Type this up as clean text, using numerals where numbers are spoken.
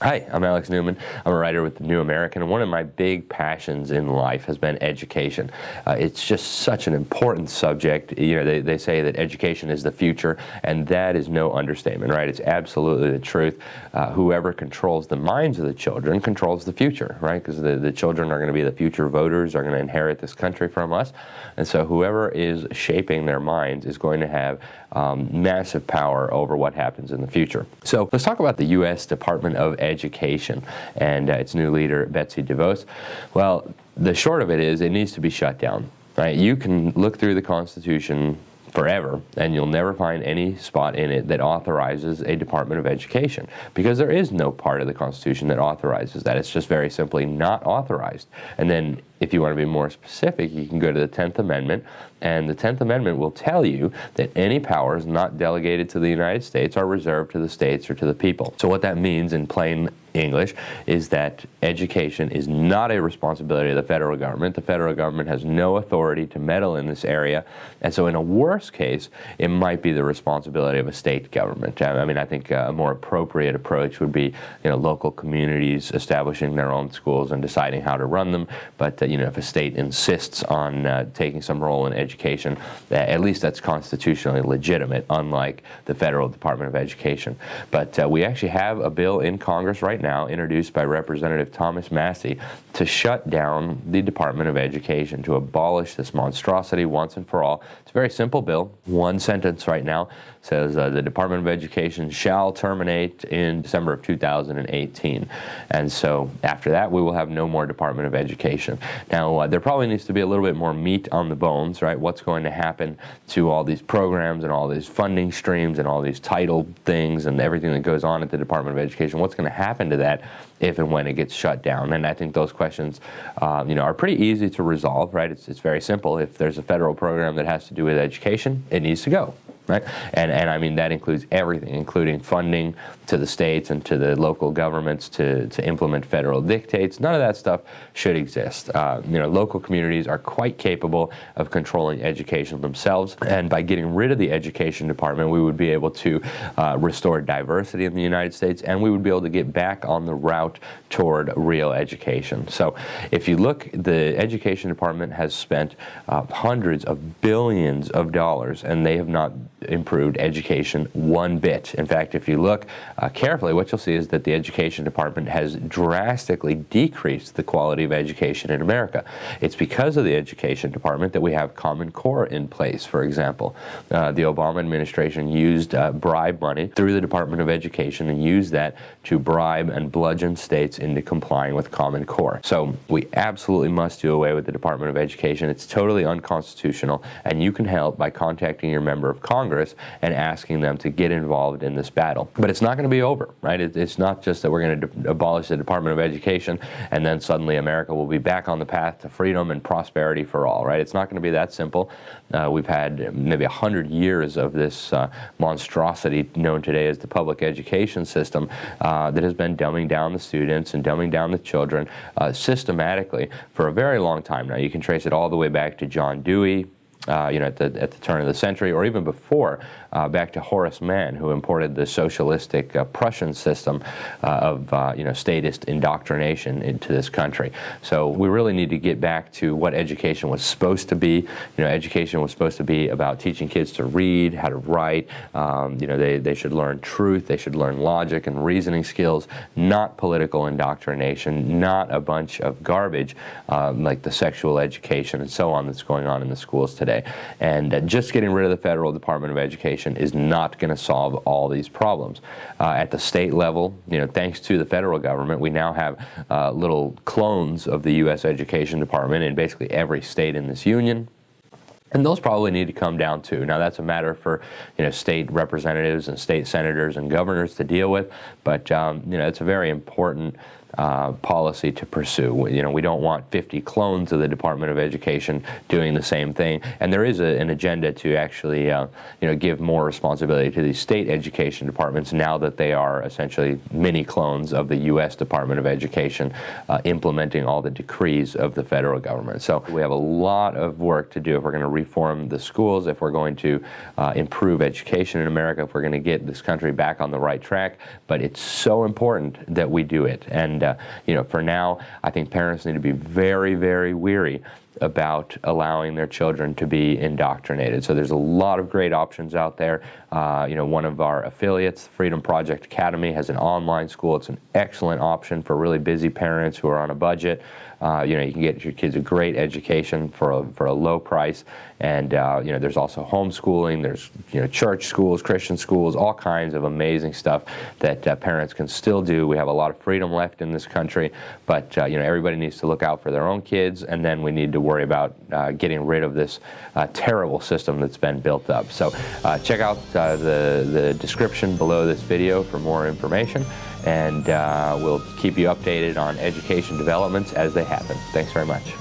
Hi, I'm Alex Newman. I'm a writer with The New American, and one of my big passions in life has been education. It's just such an important subject. You know, they say that education is the future, and that is no understatement, right? It's absolutely the truth. Whoever controls the minds of the children controls the future, right? Because the children are going to be the future voters, are going to inherit this country from us. And so whoever is shaping their minds is going to have massive power over what happens in the future. So let's talk about the U.S. Department of Education and its new leader, Betsy DeVos. Well, the short of it is it needs to be shut down, right? You can look through the Constitution forever, and you'll never find any spot in it that authorizes a Department of Education, because there is no part of the Constitution that authorizes that. It's just very simply not authorized. And then if you want to be more specific, you can go to the 10th Amendment, and the 10th Amendment will tell you that any powers not delegated to the United States are reserved to the states or to the people. So what that means in plain English is that education is not a responsibility of the federal government. The federal government has no authority to meddle in this area, and so in a worst case, it might be the responsibility of a state government. I mean, I think a more appropriate approach would be, local communities establishing their own schools and deciding how to run them. But if a state insists on taking some role in education, at least that's constitutionally legitimate, unlike the federal Department of Education. But we actually have a bill in Congress right now, introduced by Representative Thomas Massie, to shut down the Department of Education, to abolish this monstrosity once and for all. It's a very simple bill. One sentence right now says the Department of Education shall terminate in December of 2018. And so after that, we will have no more Department of Education. Now, there probably needs to be a little bit more meat on the bones, right? What's going to happen to all these programs and all these funding streams and all these title things and everything that goes on at the Department of Education? What's going to happen to that if and when it gets shut down? And I think those questions, are pretty easy to resolve, right? It's very simple. If there's a federal program that has to do with education, it needs to go. Right? And I mean, that includes everything, including funding to the states and to the local governments to implement federal dictates. None of that stuff should exist. Local communities are quite capable of controlling education themselves. And by getting rid of the education department, we would be able to restore diversity in the United States, and we would be able to get back on the route toward real education. So if you look, the education department has spent hundreds of billions of dollars, and they have not improved education one bit. In fact, if you look carefully, what you'll see is that the education department has drastically decreased the quality of education in America. It's because of the education department that we have Common Core in place, for example. The Obama administration used bribe money through the Department of Education and used that to bribe and bludgeon states into complying with Common Core. So we absolutely must do away with the Department of Education. It's totally unconstitutional, and you can help by contacting your member of Congress and asking them to get involved in this battle. But it's not going to be over, right? It's not just that we're going to abolish the Department of Education and then suddenly America will be back on the path to freedom and prosperity for all, right? It's not going to be that simple. We've had maybe 100 years of this monstrosity known today as the public education system that has been dumbing down the students and dumbing down the children systematically for a very long time now. You can trace it all the way back to John Dewey, at the turn of the century, or even before, back to Horace Mann, who imported the socialistic Prussian system of statist indoctrination into this country. So we really need to get back to what education was supposed to be. Education was supposed to be about teaching kids to read, how to write. They should learn truth. They should learn logic and reasoning skills, not political indoctrination, not a bunch of garbage like the sexual education and so on that's going on in the schools today. And just getting rid of the federal Department of Education is not going to solve all these problems. At the state level, thanks to the federal government, we now have little clones of the U.S. Education Department in basically every state in this union. And those probably need to come down too. Now that's a matter for state representatives and state senators and governors to deal with, but it's a very important policy to pursue. You know, we don't want 50 clones of the Department of Education doing the same thing. And there is an agenda to actually, you know, give more responsibility to these state education departments now that they are essentially mini clones of the U.S. Department of Education, implementing all the decrees of the federal government. So we have a lot of work to do if we're going to reform the schools, if we're going to improve education in America, if we're going to get this country back on the right track. But it's so important that we do it. And you know, for now, I think parents need to be very, very weary about allowing their children to be indoctrinated. So there's a lot of great options out there. You know, one of our affiliates, Freedom Project Academy, has an online school. It's an excellent option for really busy parents who are on a budget. You know, you can get your kids a great education for a low price. And you know, there's also homeschooling. There's, you know, church schools, Christian schools, all kinds of amazing stuff that parents can still do. We have a lot of freedom left in this country, but you know, everybody needs to look out for their own kids, and then we need to worry about getting rid of this terrible system that's been built up. So check out the description below this video for more information, and we'll keep you updated on education developments as they happen. Thanks very much.